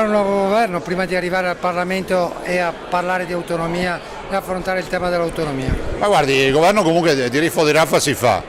Un nuovo governo prima di arrivare al Parlamento e a parlare di autonomia e affrontare il tema dell'autonomia. Ma guardi, il governo comunque di Riffo di Raffa si fa,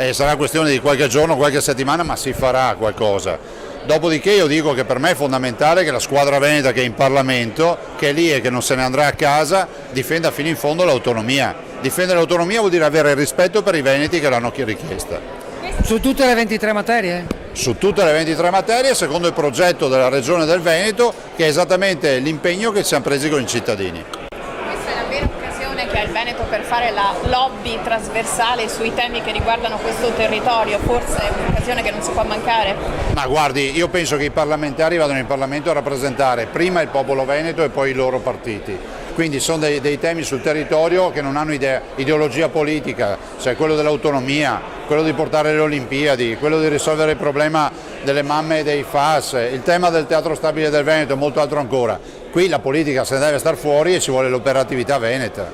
sarà questione di qualche giorno, qualche settimana, ma si farà qualcosa. Dopodiché io dico che per me è fondamentale che la squadra veneta che è in Parlamento, che è lì e che non se ne andrà a casa, difenda fino in fondo l'autonomia. Difendere l'autonomia vuol dire avere rispetto per i veneti che l'hanno richiesta. Su tutte le 23 materie? Su tutte le 23 materie, secondo il progetto della Regione del Veneto, che è esattamente l'impegno che ci siamo presi con i cittadini. Questa è la vera occasione che ha il Veneto per fare la lobby trasversale sui temi che riguardano questo territorio, forse è un'occasione che non si può mancare. Ma guardi, io penso che i parlamentari vadano in Parlamento a rappresentare prima il popolo veneto e poi i loro partiti. Quindi sono dei temi sul territorio che non hanno ideologia politica, cioè quello dell'autonomia, quello di portare le Olimpiadi, quello di risolvere il problema delle mamme e dei FAS, il tema del Teatro Stabile del Veneto e molto altro ancora. Qui la politica se ne deve star fuori e ci vuole l'operatività veneta.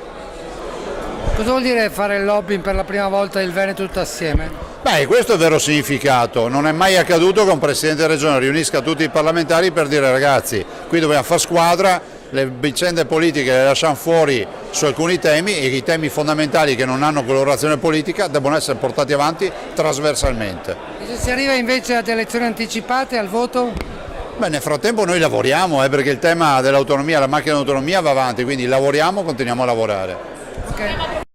Cosa vuol dire fare il lobbying per la prima volta il Veneto tutto assieme? Beh, questo è il vero significato, non è mai accaduto che un Presidente di Regione riunisca tutti i parlamentari per dire ragazzi, qui dobbiamo fare squadra, le vicende politiche le lasciamo fuori su alcuni temi e i temi fondamentali che non hanno colorazione politica devono essere portati avanti trasversalmente. E se si arriva invece ad elezioni anticipate, al voto? Beh, nel frattempo noi lavoriamo perché il tema dell'autonomia, la macchina dell'autonomia va avanti, quindi lavoriamo, continuiamo a lavorare. Ok.